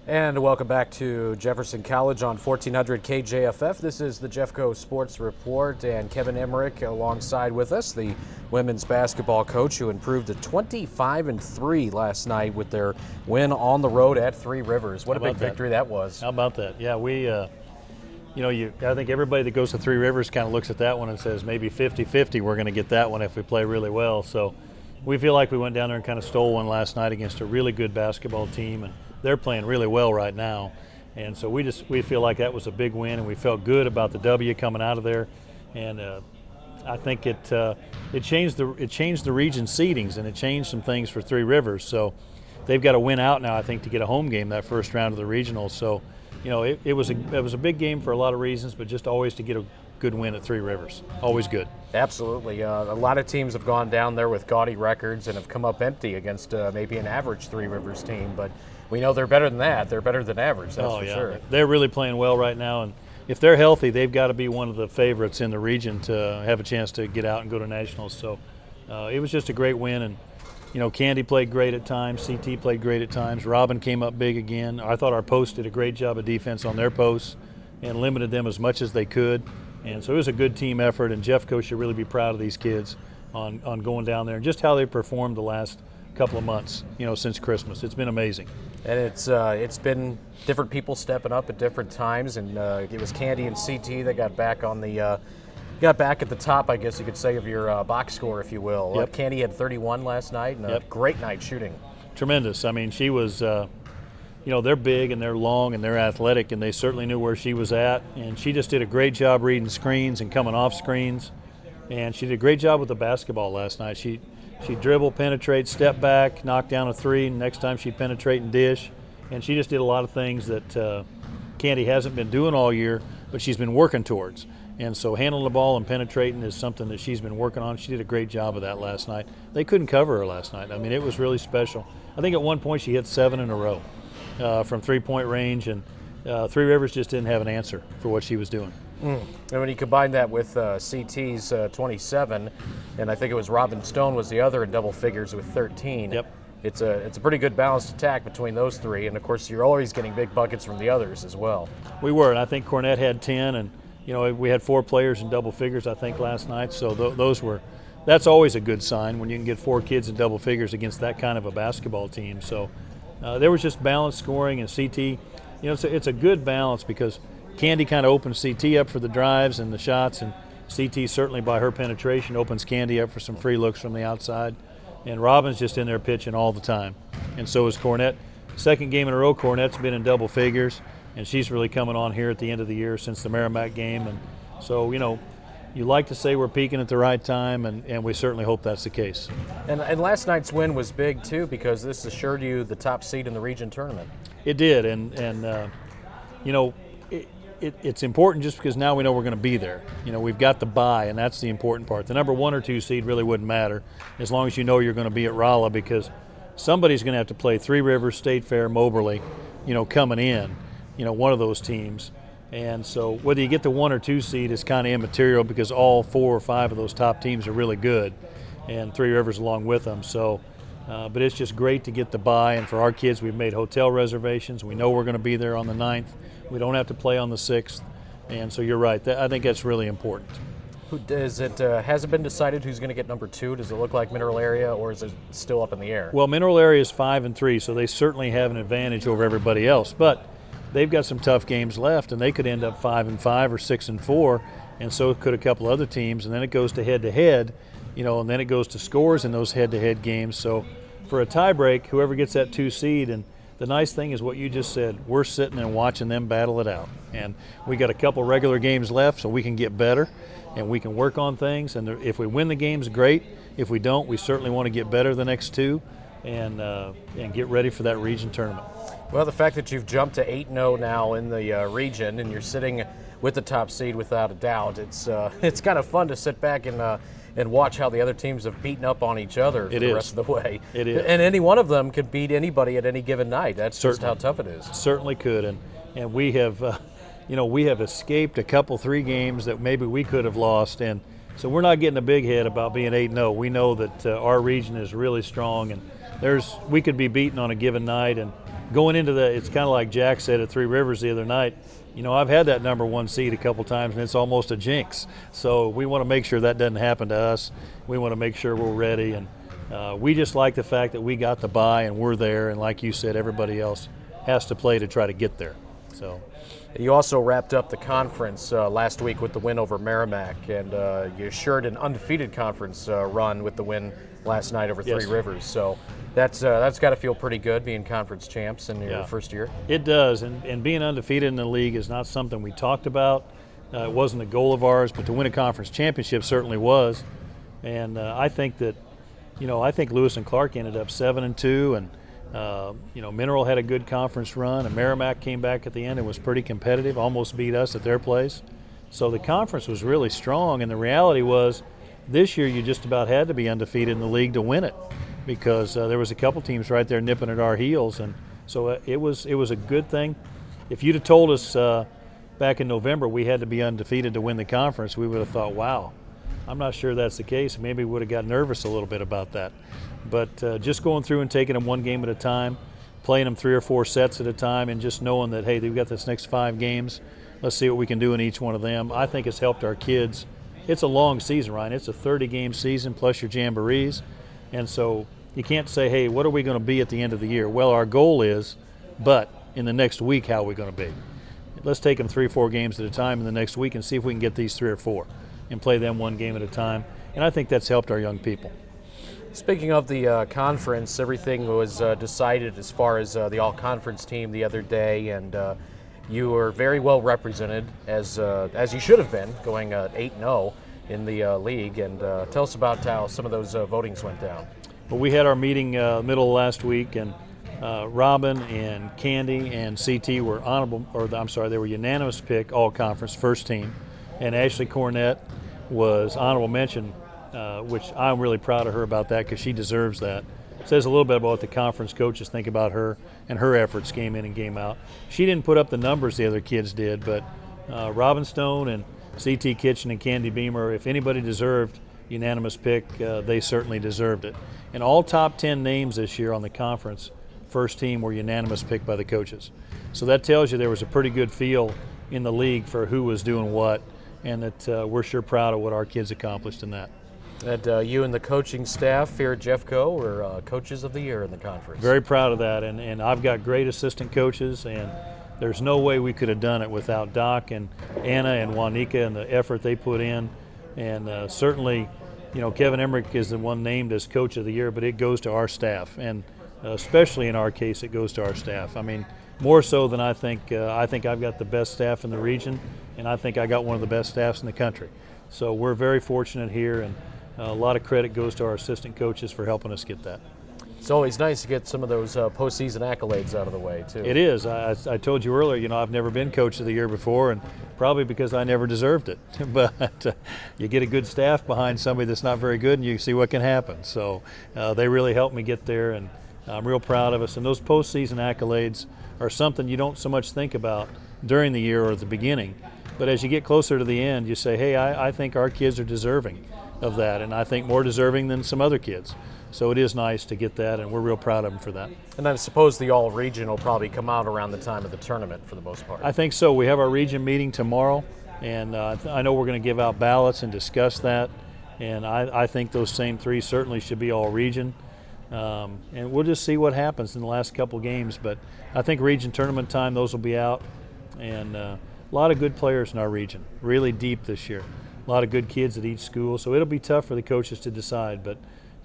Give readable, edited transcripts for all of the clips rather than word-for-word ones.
And welcome back to Jefferson College on 1400 KJFF. This is the Jeffco Sports Report, and Kevin Emmerich alongside with us, the women's basketball coach who improved to 25-3 last night with their win on the road at Three Rivers. What a big victory that was. How about that? Yeah, I think everybody that goes to Three Rivers kind of looks at that one and says maybe 50-50 we're going to get that one if we play really well. So we feel like we went down there and kind of stole one last night against a really good basketball team, and they're playing really well right now. And so we feel like that was a big win, and we felt good about the W coming out of there. And I think it changed the region seedings, and it changed some things for Three Rivers. So they've got to win out now, I think, to get a home game that first round of the regional. So it was a big game for a lot of reasons, but just always to get a good win at Three Rivers. Always good. Absolutely. A lot of teams have gone down there with gaudy records and have come up empty against maybe an average Three Rivers team, but we know they're better than that. They're better than average, that's for sure. They're really playing well right now, and if they're healthy, they've got to be one of the favorites in the region to have a chance to get out and go to nationals. So it was just a great win, and Candy played great at times, CT played great at times, Robin came up big again. I thought our post did a great job of defense on their posts and limited them as much as they could. And so it was a good team effort, and Jeffco should really be proud of these kids on going down there and just how they performed the last couple of months, since Christmas. It's been amazing. And it's been different people stepping up at different times, and it was Candy and CT that got back at the top, I guess you could say, of your box score, if you will. Yep. Candy had 31 last night, and a great night shooting. Tremendous. I mean, she was, they're big and they're long and they're athletic, and they certainly knew where she was at. And she just did a great job reading screens and coming off screens. And she did a great job with the basketball last night. She dribble, penetrate, step back, knock down a three, and next time she'd penetrate and dish. And she just did a lot of things that Candy hasn't been doing all year, but she's been working towards. And so handling the ball and penetrating is something that she's been working on. She did a great job of that last night. They couldn't cover her last night. I mean, it was really special. I think at one point she hit 7 in a row from three-point range, and Three Rivers just didn't have an answer for what she was doing. And when you combine that with CT's 27, and I think it was Robin Stone was the other in double figures with 13. Yep. It's a pretty good balanced attack between those three, and of course you're always getting big buckets from the others as well. We were, and I think Cornette had 10, and we had 4 players in double figures, I think, last night. So that's always a good sign when you can get 4 kids in double figures against that kind of a basketball team. So there was just balanced scoring, and CT, it's a good balance because Candy kind of opens CT up for the drives and the shots, and CT certainly by her penetration opens Candy up for some free looks from the outside. And Robin's just in there pitching all the time. And so is Cornette. Second game in a row, Cornette's been in double figures, and she's really coming on here at the end of the year since the Merrimack game. And so, you like to say we're peaking at the right time, and we certainly hope that's the case. And last night's win was big, too, because this assured you the top seed in the region tournament. It did, it's important just because now we know we're going to be there. We've got the bye, and that's the important part. The number 1 or 2 seed really wouldn't matter as long as you know you're going to be at Rolla, because somebody's going to have to play Three Rivers, State Fair, Moberly, coming in, one of those teams. And so whether you get the 1 or 2 seed is kind of immaterial because all 4 or 5 of those top teams are really good, and Three Rivers along with them. So, but it's just great to get the bye, and for our kids, we've made hotel reservations. We know we're going to be there on the 9th. We don't have to play on the 6th, and so you're right. I think that's really important. Has it been decided who's going to get number 2? Does it look like Mineral Area, or is it still up in the air? Well, Mineral Area is 5-3, so they certainly have an advantage over everybody else. But they've got some tough games left, and they could end up 5-5 or 6-4, and so could a couple other teams. And then it goes to head-to-head, and then it goes to scores in those head-to-head games. So for a tiebreak, whoever gets that 2 seed, and the nice thing is what you just said, we're sitting and watching them battle it out. And we got a couple regular games left, so we can get better and we can work on things. And if we win the games, great. If we don't, we certainly want to get better the next 2 and get ready for that region tournament. Well, the fact that you've jumped to 8-0 now in the region and you're sitting with the top seed without a doubt, it's kind of fun to sit back and watch how the other teams have beaten up on each other for the rest of the way. It is. And any one of them could beat anybody at any given night. That's certainly just how tough it is. Certainly could. And we have, we have escaped a couple 3 games that maybe we could have lost. And so we're not getting a big head about being 8-0. We know that our region is really strong, and we could be beaten on a given night. And going into it's kind of like Jack said at Three Rivers the other night. I've had that number 1 seed a couple times, and it's almost a jinx. So we want to make sure that doesn't happen to us. We want to make sure we're ready, and we just like the fact that we got the bye and we're there, and like you said, everybody else has to play to try to get there. So. You also wrapped up the conference last week with the win over Merrimack, and you assured an undefeated conference run with the win last night over Three Rivers. So that's got to feel pretty good, being conference champs in your first year. It does, and being undefeated in the league is not something we talked about. It wasn't a goal of ours, but to win a conference championship certainly was. And I think that, I think Lewis and Clark ended up 7-2, and Mineral had a good conference run, and Merrimack came back at the end and was pretty competitive, almost beat us at their place. So the conference was really strong, and the reality was this year you just about had to be undefeated in the league to win it, because there was a couple teams right there nipping at our heels, and so it was a good thing. If you'd have told us back in November we had to be undefeated to win the conference, we would have thought, wow. I'm not sure that's the case. Maybe we would have got nervous a little bit about that. But just going through and taking them one game at a time, playing them 3 or 4 sets at a time, and just knowing that, hey, they've got this next 5 games. Let's see what we can do in each one of them. I think it's helped our kids. It's a long season, Ryan. It's a 30-game season plus your jamborees. And so you can't say, hey, what are we going to be at the end of the year? Well, our goal is, but in the next week, how are we going to be? Let's take them 3 or 4 games at a time in the next week and see if we can get these 3 or 4 and play them one game at a time. And I think that's helped our young people. Speaking of the conference, everything was decided as far as the all-conference team the other day, and you were very well represented, as you should have been, going 8-0 in the league. And tell us about how some of those votings went down. Well, we had our meeting middle of last week, and Robin and Candy and CT were they were unanimous pick all-conference first team, and Ashley Cornett was honorable mention, which I'm really proud of her about that, because she deserves that. It says a little bit about what the conference coaches think about her and her efforts game in and game out. She didn't put up the numbers the other kids did, but Robin Stone and CT Kitchen and Candy Beamer, if anybody deserved unanimous pick, they certainly deserved it. And all top 10 names this year on the conference first team were unanimous pick by the coaches. So that tells you there was a pretty good feel in the league for who was doing what, and that we're sure proud of what our kids accomplished in that. And you and the coaching staff here at Jeffco were coaches of the year in the conference. Very proud of that, and I've got great assistant coaches, and there's no way we could have done it without Doc and Anna and Juanica and the effort they put in. And certainly, Kevin Emmerich is the one named as coach of the year, but it goes to our staff, and especially in our case, it goes to our staff. I mean, more so than I think I've got the best staff in the region, and I think I got one of the best staffs in the country. So we're very fortunate here, and a lot of credit goes to our assistant coaches for helping us get that. It's always nice to get some of those postseason accolades out of the way, too. It is. I told you earlier, I've never been coach of the year before, and probably because I never deserved it. But you get a good staff behind somebody that's not very good, and you see what can happen. So they really helped me get there, and I'm real proud of us. And those postseason accolades are something you don't so much think about during the year or at the beginning. But as you get closer to the end, you say, hey, I think our kids are deserving of that, and I think more deserving than some other kids. So it is nice to get that, and we're real proud of them for that. And I suppose the all-region will probably come out around the time of the tournament for the most part. I think so. We have our region meeting tomorrow, and I know we're going to give out ballots and discuss that, and I think those same 3 certainly should be all-region. And we'll just see what happens in the last couple games, but I think region tournament time, those will be out, and a lot of good players in our region, really deep this year. A lot of good kids at each school, so it'll be tough for the coaches to decide, but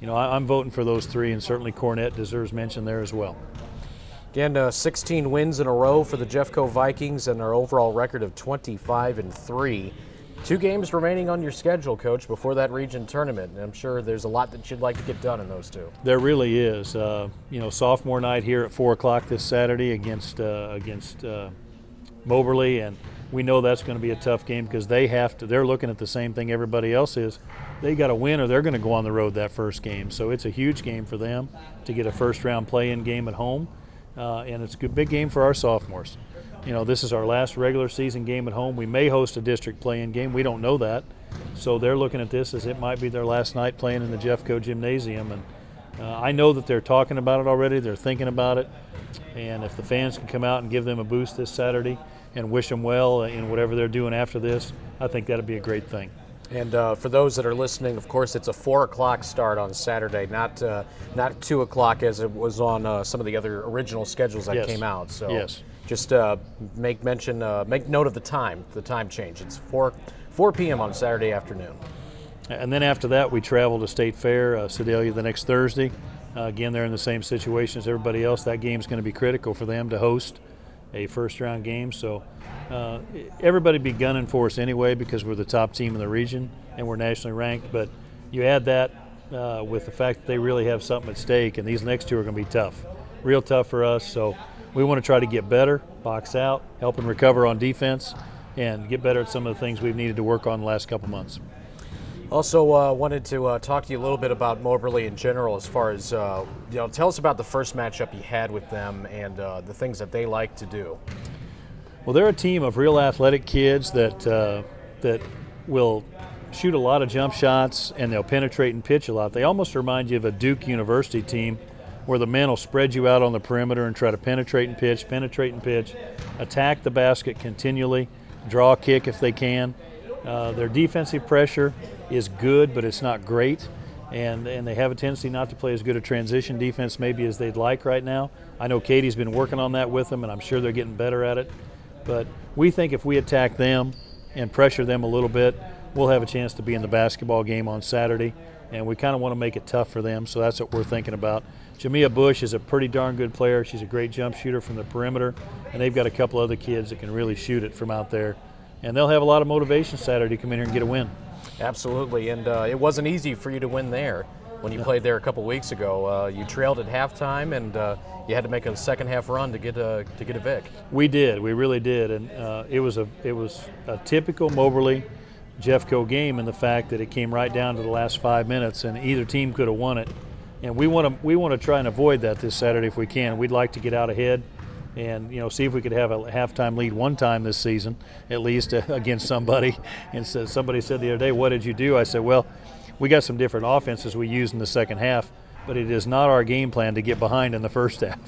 I'm voting for those 3, and certainly Cornett deserves mention there as well. Again, 16 wins in a row for the Jeffco Vikings, and our overall record of 25-3. 2 games remaining on your schedule, Coach, before that region tournament, and I'm sure there's a lot that you'd like to get done in those 2. There really is. Sophomore night here at 4 o'clock this Saturday against Moberly, and we know that's going to be a tough game because they're looking at the same thing everybody else is. They got to win or they're going to go on the road that first game. So it's a huge game for them to get a first-round play-in game at home, and it's a big game for our sophomores. This is our last regular season game at home. We may host a district play-in game. We don't know that. So they're looking at this as it might be their last night playing in the Jeffco Gymnasium, and I know that they're talking about it already. They're thinking about it. And if the fans can come out and give them a boost this Saturday and wish them well in whatever they're doing after this, I think that'd be a great thing. And for those that are listening, of course, it's a 4 o'clock start on Saturday, not 2 o'clock as it was on some of the other original schedules that came out. So just make note of the time change. It's 4 p.m. on Saturday afternoon. And then after that, we travel to State Fair, Sedalia, the next Thursday. Again, they're in the same situation as everybody else. That game's going to be critical for them to host a first-round game. So everybody be gunning for us anyway because we're the top team in the region and we're nationally ranked. But you add that with the fact that they really have something at stake, and these next two are going to be tough, real tough for us. So we want to try to get better, box out, help and recover on defense, and get better at some of the things we've needed to work on the last couple months. Also wanted to talk to you a little bit about Moberly in general as far as, tell us about the first matchup you had with them and the things that they like to do. Well, they're a team of real athletic kids that will shoot a lot of jump shots and they'll penetrate and pitch a lot. They almost remind you of a Duke University team where the men will spread you out on the perimeter and try to penetrate and pitch, attack the basket continually, draw a kick if they can. Their defensive pressure is good, but it's not great, and they have a tendency not to play as good a transition defense maybe as they'd like right now. I know Katie's been working on that with them, and I'm sure they're getting better at it. But we think if we attack them and pressure them a little bit, we'll have a chance to be in the basketball game on Saturday, and we kind of want to make it tough for them, so that's what we're thinking about. Jamia Bush is a pretty darn good player. She's a great jump shooter from the perimeter, and they've got a couple other kids that can really shoot it from out there. And they'll have a lot of motivation Saturday to come in here and get a win. Absolutely, and it wasn't easy for you to win there when you played there a couple weeks ago. You trailed at halftime, and you had to make a second-half run to get a Vic. We did, we really did, and it was a typical Moberly Jeffco game in the fact that it came right down to the last 5 minutes, and either team could have won it. And we want to try and avoid that this Saturday if we can. We'd like to get out ahead and see if we could have a halftime lead one time this season, at least against somebody. And so somebody said the other day, "What did you do?" I said, "Well, we got some different offenses we use in the second half, but it is not our game plan to get behind in the first half,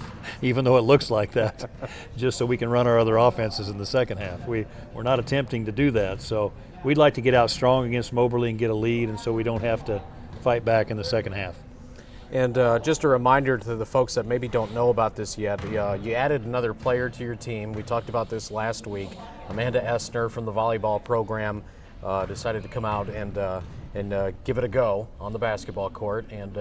even though it looks like that, just so we can run our other offenses in the second half. We're not attempting to do that. So we'd like to get out strong against Moberly and get a lead, and so we don't have to fight back in the second half." And just a reminder to the folks that maybe don't know about this yet, you added another player to your team. We talked about this last week. Amanda Estner from the volleyball program decided to come out and give it a go on the basketball court. And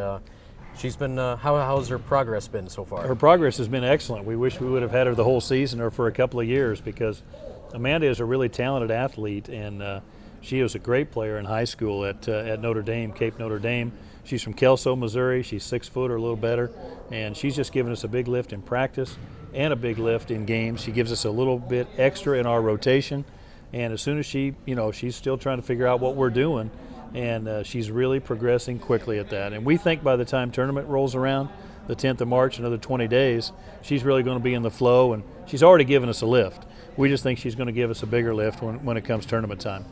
she's been, how has her progress been so far? Her progress has been excellent. We wish we would have had her the whole season or for a couple of years because Amanda is a really talented athlete, and she was a great player in high school at Notre Dame, Cape Notre Dame. She's from Kelso, Missouri. She's 6 foot or a little better, and she's just given us a big lift in practice and a big lift in games. She gives us a little bit extra in our rotation, and as soon as she's still trying to figure out what we're doing, and she's really progressing quickly at that. And we think by the time tournament rolls around, the 10th of March, another 20 days, she's really going to be in the flow, and she's already given us a lift. We just think she's going to give us a bigger lift when it comes tournament time.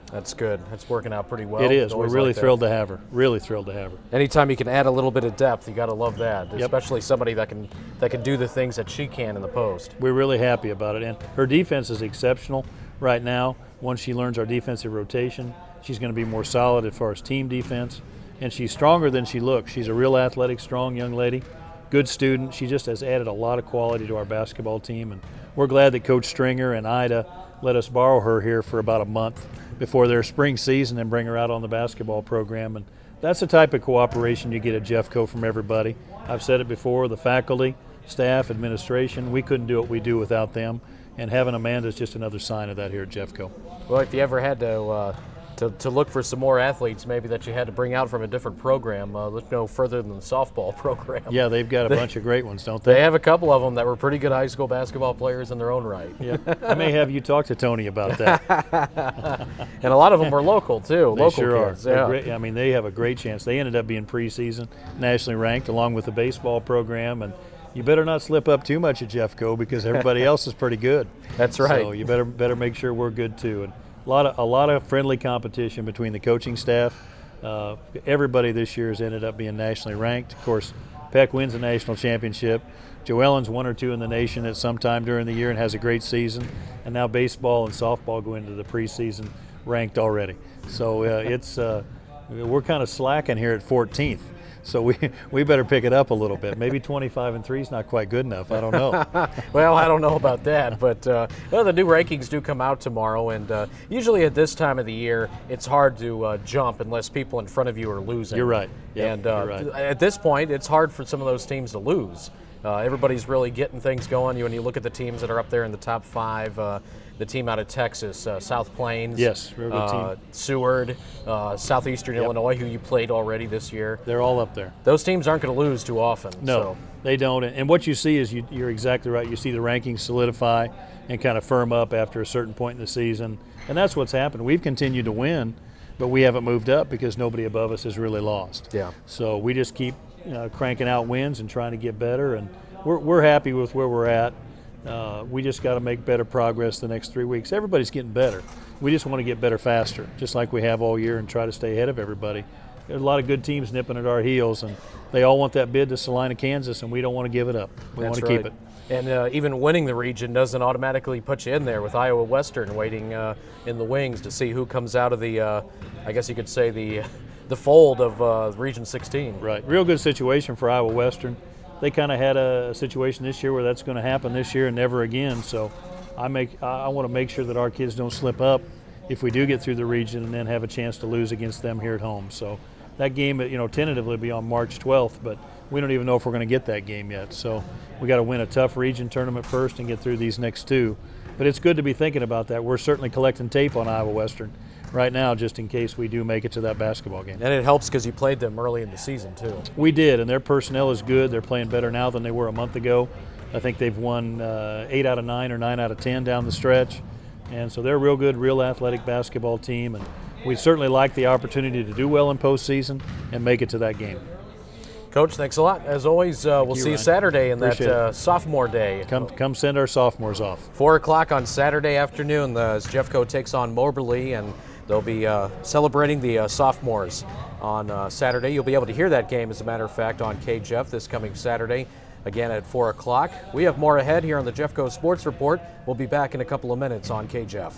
That's good. That's working out pretty well. It is. We're really thrilled to have her. Really thrilled to have her. Anytime you can add a little bit of depth, you got to love that. Yep. Especially somebody that can do the things that she can in the post. We're really happy about it, and her defense is exceptional right now. Once she learns our defensive rotation, she's going to be more solid as far as team defense, and she's stronger than she looks. She's a real athletic, strong young lady, good student. She just has added a lot of quality to our basketball team, and we're glad that Coach Stringer and Ida let us borrow her here for about a month before their spring season and bring her out on the basketball program. And that's the type of cooperation you get at Jeffco from everybody. I've said it before, the faculty, staff, administration, we couldn't do what we do without them. And having Amanda is just another sign of that here at Jeffco. Well, if you ever had to look for some more athletes maybe that you had to bring out from a different program, look no further than the softball program. Yeah, they've got a bunch of great ones, don't they? They have a couple of them that were pretty good high school basketball players in their own right. Yeah, I may have you talk to Tony about that. And a lot of them were local too. They local sure kids. are. Yeah. Great. I mean, they have a great chance. They ended up being preseason, nationally ranked, along with the baseball program. And you better not slip up too much at Jeffco because everybody else is pretty good. That's right. So you better make sure we're good too. And a lot of friendly competition between the coaching staff, Everybody this year has ended up being nationally ranked. Of course, Peck wins the national championship. Joe Ellen's 1 or 2 in the nation at some time during the year and has a great season. And now baseball and softball go into the preseason ranked already. So we're kind of slacking here at 14th. So we better pick it up a little bit. Maybe 25-3 is not quite good enough. I don't know. Well, I don't know about that, but well, the new rankings do come out tomorrow, and usually at this time of the year, it's hard to jump unless people in front of you are losing. You're right. Yep, and you're right. At this point, it's hard for some of those teams to lose. Everybody's really getting things going. When you look at the teams that are up there in the top 5, the team out of Texas, South Plains, yes, real good team. Seward, Southeastern Illinois, who you played already this year. They're all up there. Those teams aren't going to lose too often. No, so. They don't. And what you see is you're exactly right. You see the rankings solidify and kind of firm up after a certain point in the season. And that's what's happened. We've continued to win, but we haven't moved up because nobody above us has really lost. Yeah. So we just keep cranking out wins and trying to get better. And we're happy with where we're at. We just got to make better progress the next 3 weeks. Everybody's getting better. We just want to get better faster, just like we have all year, and try to stay ahead of everybody. There's a lot of good teams nipping at our heels, and they all want that bid to Salina, Kansas, and we don't want to give it up. We want to keep it. And even winning the region doesn't automatically put you in there, with Iowa Western waiting in the wings to see who comes out of the, I guess you could say, the fold of Region 16. Right. Real good situation for Iowa Western. They kind of had a situation this year where that's going to happen this year and never again. So I want to make sure that our kids don't slip up if we do get through the region and then have a chance to lose against them here at home. So that game, tentatively will be on March 12th, but we don't even know if we're going to get that game yet. So we got to win a tough region tournament first and get through these next 2. But it's good to be thinking about that. We're certainly collecting tape on Iowa Western right now, just in case we do make it to that basketball game. And it helps because you played them early in the season, too. We did, and their personnel is good. They're playing better now than they were a month ago. I think they've won 8 out of 9 or 9 out of 10 down the stretch. And so they're a real good, real athletic basketball team. And we certainly like the opportunity to do well in postseason and make it to that game. Coach, thanks a lot. As always, we'll see you Saturday in that sophomore day. Come send our sophomores off. 4 o'clock on Saturday afternoon as Jeffco takes on Moberly, and they'll be celebrating the sophomores on Saturday. You'll be able to hear that game, as a matter of fact, on KJFF this coming Saturday, again at 4 o'clock. We have more ahead here on the Jeffco Sports Report. We'll be back in a couple of minutes on KJFF.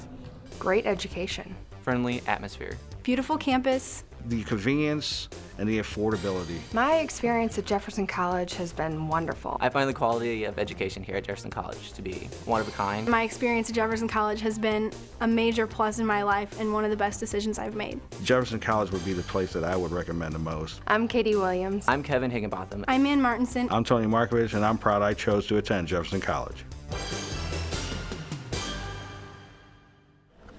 Great education. Friendly atmosphere. Beautiful campus. The convenience and the affordability. My experience at Jefferson College has been wonderful. I find the quality of education here at Jefferson College to be one of a kind. My experience at Jefferson College has been a major plus in my life and one of the best decisions I've made. Jefferson College would be the place that I would recommend the most. I'm Katie Williams. I'm Kevin Higginbotham. I'm Ann Martinson. I'm Tony Markovich, and I'm proud I chose to attend Jefferson College.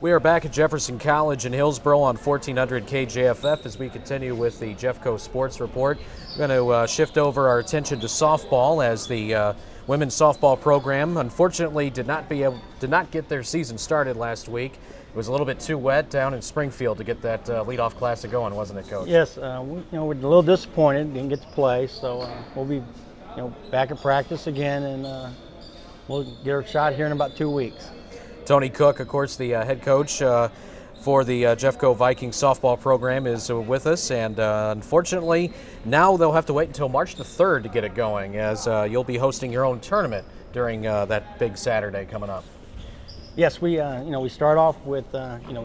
We are back at Jefferson College in Hillsboro on 1400 KJFF as we continue with the Jeffco Sports Report. We're going to shift over our attention to softball, as the women's softball program unfortunately did not get their season started last week. It was a little bit too wet down in Springfield to get that leadoff classic going, wasn't it, Coach? Yes, we're a little disappointed, didn't get to play, so we'll be back at practice again, and we'll get our shot here in about 2 weeks. Tony Cook, of course, the head coach for the Jeffco Vikings softball program, is with us, and unfortunately now they'll have to wait until March the 3rd to get it going, as you'll be hosting your own tournament during that big Saturday coming up. Yes, we start off with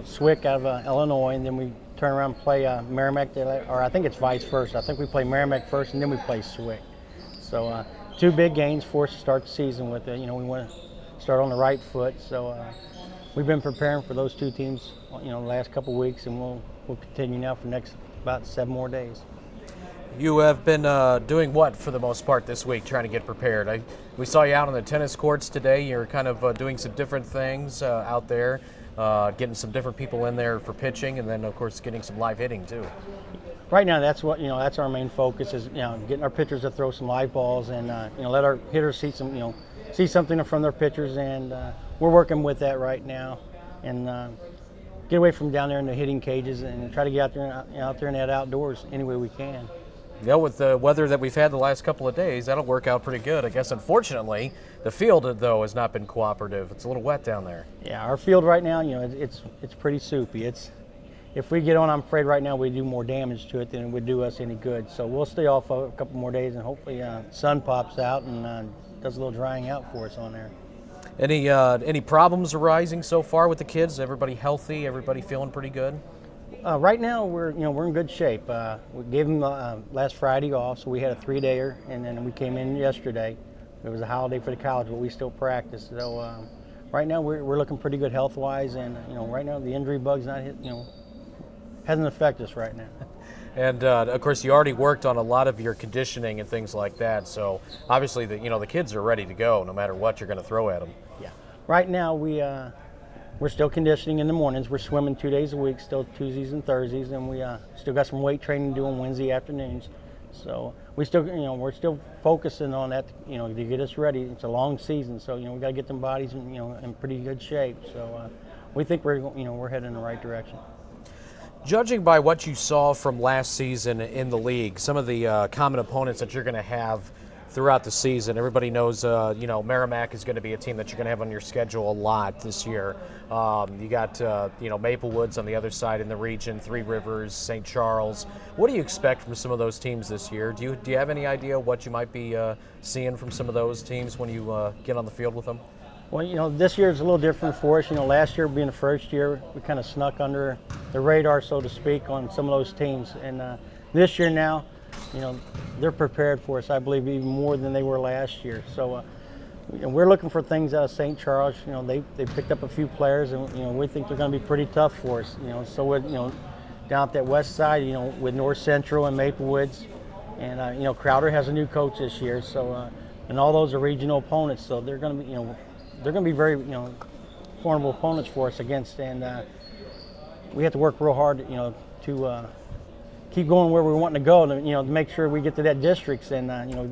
Swick out of Illinois, and then we turn around and play Merrimack, or I think it's vice versa. I think we play Merrimack first, and then we play Swick. So 2 big games for us to start the season with. We want to start on the right foot, so we've been preparing for those 2 teams, the last couple of weeks, and we'll continue now for the next about 7 more days. You have been doing what for the most part this week, trying to get prepared? We saw you out on the tennis courts today. You're kind of doing some different things out there, getting some different people in there for pitching, and then of course getting some live hitting too. Right now, that's what that's our main focus, is getting our pitchers to throw some live balls, and let our hitters see some see something from their pitchers, and we're working with that right now, and get away from down there in the hitting cages and try to get out there in that outdoors any way we can. With the weather that we've had the last couple of days, that'll work out pretty good. I guess unfortunately, the field though has not been cooperative. It's a little wet down there. Yeah, our field right now, it's pretty soupy. It's if we get on, I'm afraid right now we do more damage to it than it would do us any good. So we'll stay off a couple more days, and hopefully sun pops out and does a little drying out for us on there. Any problems arising so far with the kids? Everybody healthy? Everybody feeling pretty good? Right now we're in good shape. We gave them last Friday off, so we had a 3-dayer, and then we came in yesterday. It was a holiday for the college, but we still practiced. So right now we're looking pretty good health-wise, and right now the injury bug's not hit. Hasn't affected us right now. And of course, you already worked on a lot of your conditioning and things like that. So obviously, the kids are ready to go, no matter what you're going to throw at them. Yeah. Right now we're still conditioning in the mornings. We're swimming 2 days a week, still Tuesdays and Thursdays, and we still got some weight training doing Wednesday afternoons. So we're still focusing on that, to get us ready. It's a long season, so we got to get them bodies in pretty good shape. So we think we're heading in the right direction. Judging by what you saw from last season in the league, some of the common opponents that you're going to have throughout the season, everybody knows, Merrimack is going to be a team that you're going to have on your schedule a lot this year. You got, Maple Woods on the other side in the region, Three Rivers, St. Charles. What do you expect from some of those teams this year? Do you have any idea what you might be seeing from some of those teams when you get on the field with them? Well, this year is a little different for us. Last year being the first year, we kind of snuck under the radar, so to speak, on some of those teams. And this year now, they're prepared for us, I believe, even more than they were last year. So we're looking for things out of St. Charles. They picked up a few players, and we think they're going to be pretty tough for us. So we're, down at that west side, with North Central and Maple Woods, and Crowder has a new coach this year. So and all those are regional opponents, so they're going to be, they're going to be very, formidable opponents for us against, and we have to work real hard, to keep going where we're wanting to go, to make sure we get to that districts, and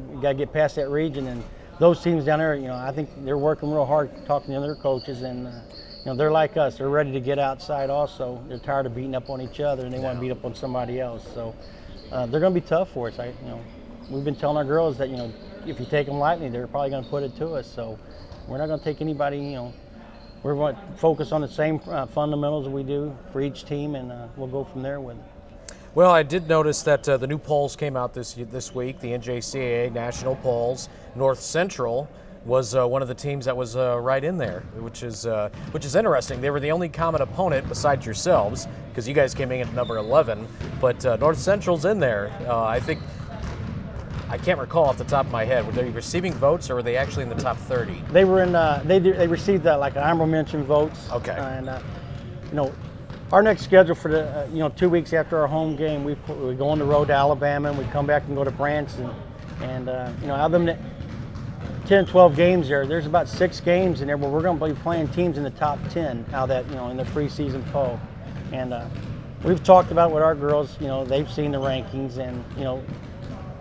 we got to get past that region. And those teams down there, I think they're working real hard, talking to other coaches, and they're like us. They're ready to get outside. Also, they're tired of beating up on each other, and they want to beat up on somebody else. So they're going to be tough for us. We've been telling our girls that if you take them lightly, they're probably going to put it to us. So we're not going to take anybody, we're going to focus on the same fundamentals we do for each team, and we'll go from there with it. Well, I did notice that the new polls came out this week, the NJCAA national polls. North Central was one of the teams that was right in there, which is interesting. They were the only common opponent besides yourselves, because you guys came in at number 11, but North Central's in there. I can't recall off the top of my head. Were they receiving votes, or were they actually in the top 30? They were in. They received like honorable mention votes. Okay. And our next schedule for the 2 weeks after our home game, we go on the road to Alabama, and we come back and go to Branson, and out of them 10, 12 games there's about 6 games in there where we're going to be playing teams in the top 10 out of that in the preseason poll, and we've talked about with our girls. They've seen the rankings, and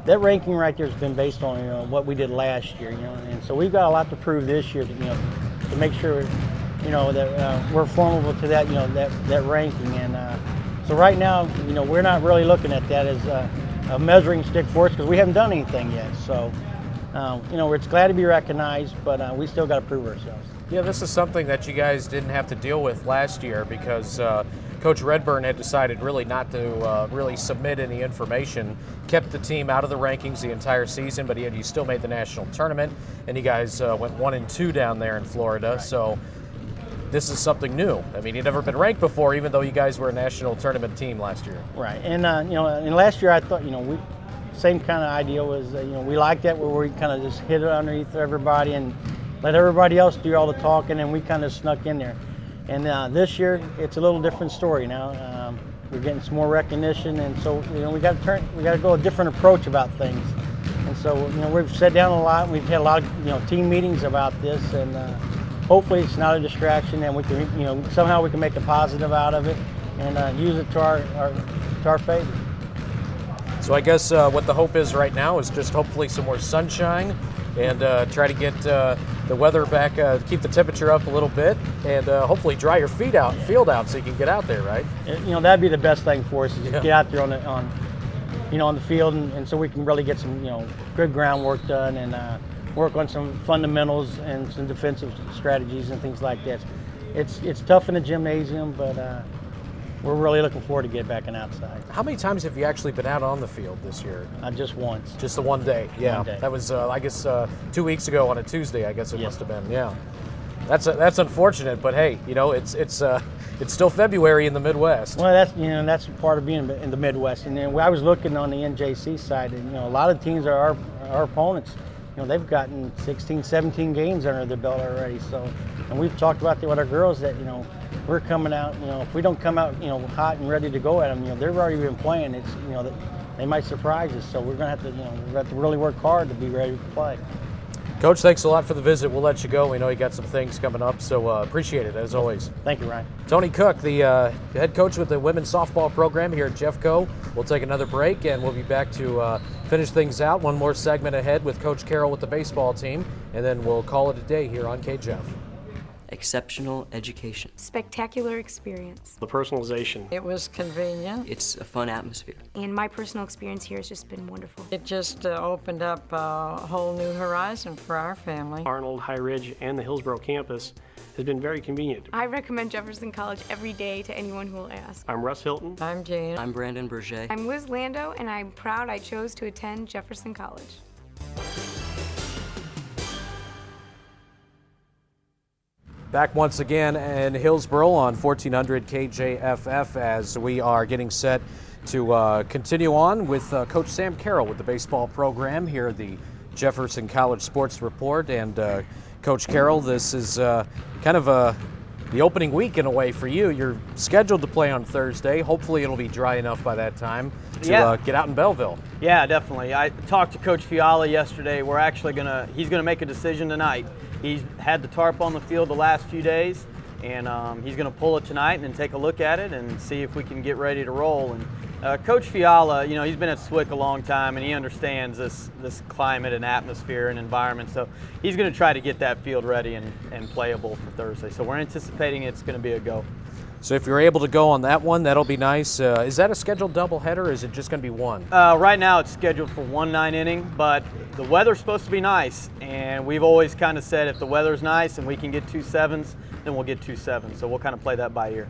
that ranking right there has been based on what we did last year, and so we've got a lot to prove this year to make sure that we're formidable to that that ranking. And so right now we're not really looking at that as a measuring stick for us, because we haven't done anything yet. So it's glad to be recognized, but we still got to prove ourselves. Yeah, this is something that you guys didn't have to deal with last year, because Coach Redburn had decided really not to really submit any information, kept the team out of the rankings the entire season, but you still made the national tournament, and you guys went 1-2 down there in Florida. Right. So this is something new. I mean, you'd never been ranked before, even though you guys were a national tournament team last year. Right, and and last year I thought we same kind of idea was we liked that, where we kind of just hit it underneath everybody and let everybody else do all the talking, and we kind of snuck in there. And this year, it's a little different story now. We're getting some more recognition, and so we got to go a different approach about things. And so we've sat down a lot. We've had a lot of team meetings about this, and hopefully it's not a distraction, and we can somehow we can make a positive out of it and use it to our favor. So I guess what the hope is right now is just hopefully some more sunshine, and try to get the weather back, keep the temperature up a little bit, and hopefully dry your field out so you can get out there, right? That'd be the best thing for us, is to get out there on the field, and so we can really get some good groundwork done, and work on some fundamentals and some defensive strategies and things like that. It's tough in the gymnasium, but we're really looking forward to get back and outside. How many times have you actually been out on the field this year? Just once. Just the one day, yeah. One day. That was, I guess, 2 weeks ago on a Tuesday. I guess it Yes. must have been, yeah. That's unfortunate, but hey, it's still February in the Midwest. Well, that's part of being in the Midwest. And then I was looking on the NJC side, and a lot of teams are our opponents. They've gotten 16, 17 games under their belt already. So, and we've talked about that with our girls that we're coming out. If we don't come out hot and ready to go at them, they've already been playing. It's they might surprise us. So we're gonna have to really work hard to be ready to play. Coach, thanks a lot for the visit. We'll let you go. We know you got some things coming up, so appreciate it as always. Thank you, Ryan. Tony Cook, the head coach with the women's softball program here at Jeffco. We'll take another break, and we'll be back to finish things out. One more segment ahead with Coach Carroll with the baseball team, and then we'll call it a day here on KJFF. Exceptional education. Spectacular experience. The personalization. It was convenient. It's a fun atmosphere. And my personal experience here has just been wonderful. It just opened up a whole new horizon for our family. Arnold, High Ridge, and the Hillsborough campus has been very convenient. I recommend Jefferson College every day to anyone who will ask. I'm Russ Hilton. I'm Jan. I'm Brandon Berger. I'm Liz Lando, and I'm proud I chose to attend Jefferson College. Back once again in Hillsborough on 1400 KJFF as we are getting set to continue on with Coach Sam Carroll with the baseball program here at the Jefferson College Sports Report. And Coach Carroll, this is kind of the opening week in a way for you. You're scheduled to play on Thursday. Hopefully it'll be dry enough by that time to get out in Belleville. Yeah, definitely. I talked to Coach Fiala yesterday. We're actually he's gonna make a decision tonight. He's had the tarp on the field the last few days, and he's going to pull it tonight and then take a look at it and see if we can get ready to roll. And Coach Fiala, he's been at SWIC a long time, and he understands this climate and atmosphere and environment. So he's going to try to get that field ready and playable for Thursday. So we're anticipating it's going to be a go. So if you're able to go on that one, that'll be nice. Is that a scheduled doubleheader, or is it just going to be one? Right now it's scheduled for 1 9-inning, but the weather's supposed to be nice, and we've always kind of said if the weather's nice and we can get 2 7s, then we'll get 2 7s. So we'll kind of play that by ear.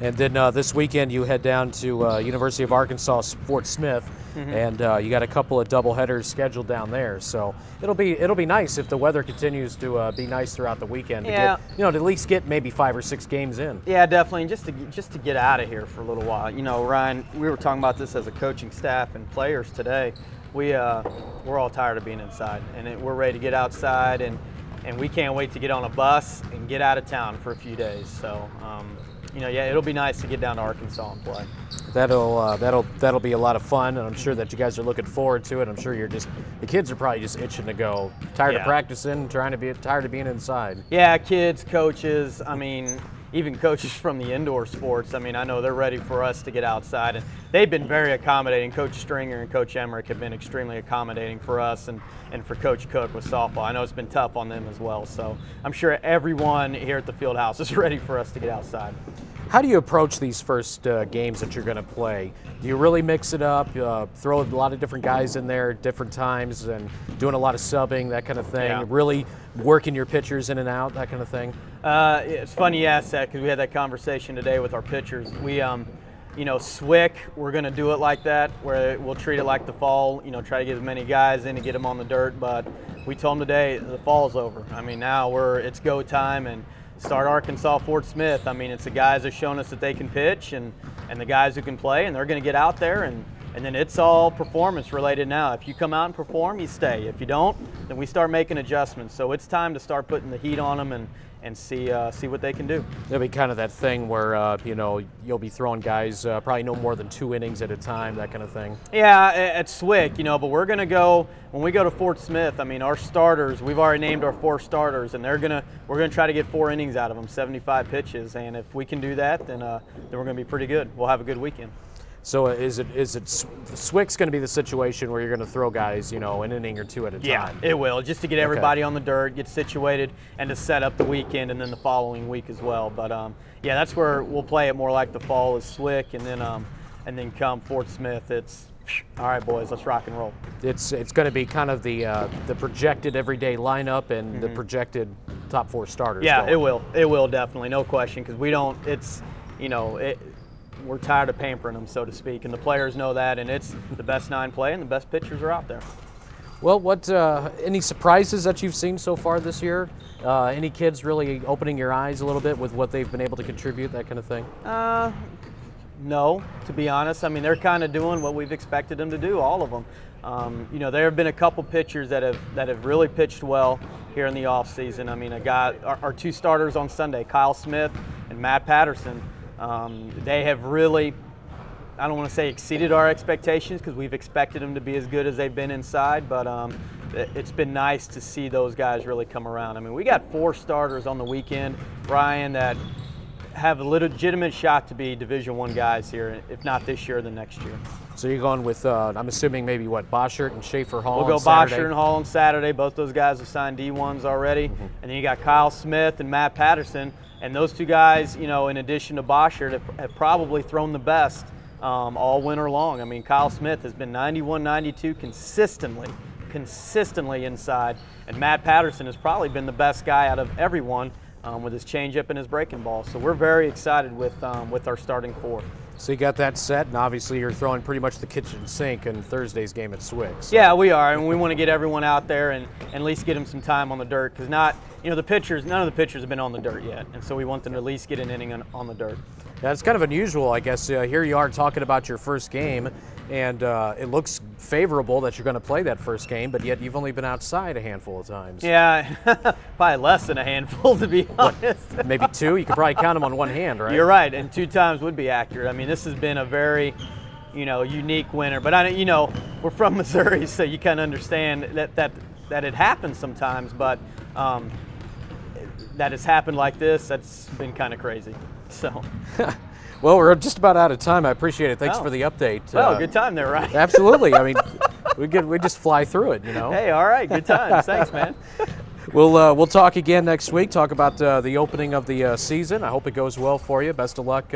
And then this weekend you head down to University of Arkansas Fort Smith, and you got a couple of doubleheaders scheduled down there. So it'll be nice if the weather continues to be nice throughout the weekend. To get, to at least get maybe 5 or 6 games in. Yeah, definitely, and just to get out of here for a little while. Ryan, we were talking about this as a coaching staff and players today. We're all tired of being inside, and we're ready to get outside, and we can't wait to get on a bus and get out of town for a few days. So. It'll be nice to get down to Arkansas and play. That'll be a lot of fun, and I'm sure that you guys are looking forward to it. I'm sure the kids are probably just itching to go, tired of practicing, tired of being inside. Yeah, kids, coaches, even coaches from the indoor sports. I know they're ready for us to get outside, and they've been very accommodating. Coach Stringer and Coach Emmerich have been extremely accommodating for us and for Coach Cook with softball. I know it's been tough on them as well, so I'm sure everyone here at the field house is ready for us to get outside. How do you approach these first games that you're going to play? Do you really mix it up, throw a lot of different guys in there at different times and doing a lot of subbing, that kind of thing, really working your pitchers in and out, that kind of thing? It's funny you asked that because we had that conversation today with our pitchers. We, SWIC, we're going to do it like that, where we'll treat it like the fall, try to get as many guys in and get them on the dirt, but we told them today the fall's over. Now it's go time, and start Arkansas Fort Smith. It's the guys that have shown us that they can pitch and the guys who can play, and they're going to get out there, and then it's all performance related now. If you come out and perform, you stay. If you don't, then we start making adjustments. So it's time to start putting the heat on them and see what they can do. It'll be kind of that thing where you'll be throwing guys probably no more than 2 innings at a time, that kind of thing. Yeah, at SWIC, but we're going to go when we go to Fort Smith. Our starters, we've already named our 4 starters, and we're going to try to get 4 innings out of them, 75 pitches, and if we can do that, then we're going to be pretty good. We'll have a good weekend. So is it SWIC's going to be the situation where you're going to throw guys, an inning or 2 at a time? Yeah, it will, just to get everybody on the dirt, get situated, and to set up the weekend and then the following week as well. But that's where we'll play it more like the fall is SWIC, and then come Fort Smith, it's all right, boys, let's rock and roll. It's going to be kind of the projected everyday lineup and the projected top 4 starters. Yeah, going. it will definitely, no question, because we don't. It's we're tired of pampering them, so to speak, and the players know that, and it's the best 9 play and the best pitchers are out there. Well, what any surprises that you've seen so far this year? Any kids really opening your eyes a little bit with what they've been able to contribute, that kind of thing? No, to be honest. I mean, they're kind of doing what we've expected them to do, all of them. You know, there have been a couple pitchers that have really pitched well here in the off season. I mean, our 2 starters on Sunday, Kyle Smith and Matt Patterson. They have really, I don't want to say exceeded our expectations because we've expected them to be as good as they've been inside, but it's been nice to see those guys really come around. I mean, we got 4 starters on the weekend, Ryan, that have a legitimate shot to be Division I guys here, if not this year, then next year. So you're going with, I'm assuming maybe what, Boschert and Schaefer Hall. We'll go Saturday? Boschert and Hall on Saturday. Both those guys have signed D1s already. And then you got Kyle Smith and Matt Patterson. And those 2 guys, you know, in addition to Boschert, have probably thrown the best all winter long. I mean, Kyle Smith has been 91, 92 consistently inside. And Matt Patterson has probably been the best guy out of everyone with his changeup and his breaking ball. So we're very excited with our starting 4. So you got that set, and obviously you're throwing pretty much the kitchen sink in Thursday's game at Swick. So. Yeah, we are, and we want to get everyone out there and at least get them some time on the dirt, because none of the pitchers have been on the dirt yet, and so we want them to at least get an inning on the dirt. Yeah, it's kind of unusual, I guess. Here you are talking about your first game, and it looks favorable that you're going to play that first game, but yet you've only been outside a handful of times. Yeah, probably less than a handful, to be honest. Maybe 2? You could probably count them on one hand, right? You're right, and 2 times would be accurate. I mean, this has been a very, unique winter. But we're from Missouri, so you kind of understand that it happens sometimes. But that it's happened like this, that's been kind of crazy. So. Well, we're just about out of time. I appreciate it. Thanks for the update. Well, good time there, right? Absolutely. I mean, we just fly through it, Hey, all right. Good times. Thanks, man. We'll talk again next week. Talk about the opening of the season. I hope it goes well for you. Best of luck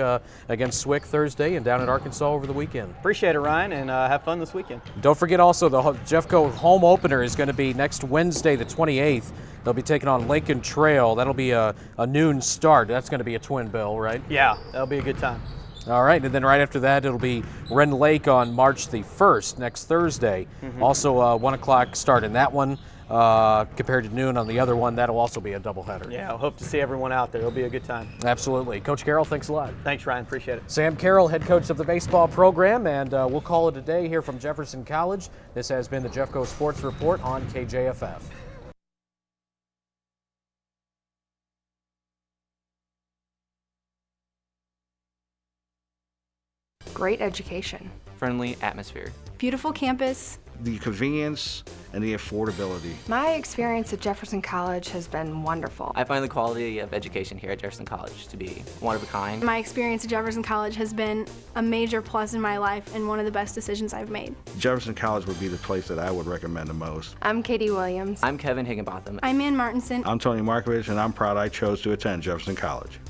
against Swick Thursday and down in Arkansas over the weekend. Appreciate it, Ryan, and have fun this weekend. Don't forget also the Jeffco home opener is going to be next Wednesday, the 28th. They'll be taking on Lincoln Trail. That'll be a noon start. That's going to be a twin bill, right? Yeah, that'll be a good time. All right, and then right after that, it'll be Wren Lake on March the 1st, next Thursday. Also a 1 o'clock start in that one compared to noon on the other one. That'll also be a doubleheader. Yeah, I hope to see everyone out there. It'll be a good time. Absolutely. Coach Carroll, thanks a lot. Thanks, Ryan. Appreciate it. Sam Carroll, head coach of the baseball program, and we'll call it a day here from Jefferson College. This has been the Jeffco Sports Report on KJFF. Great education. Friendly atmosphere. Beautiful campus. The convenience and the affordability. My experience at Jefferson College has been wonderful. I find the quality of education here at Jefferson College to be one of a kind. My experience at Jefferson College has been a major plus in my life and one of the best decisions I've made. Jefferson College would be the place that I would recommend the most. I'm Katie Williams. I'm Kevin Higginbotham. I'm Ann Martinson. I'm Tony Markovich, and I'm proud I chose to attend Jefferson College.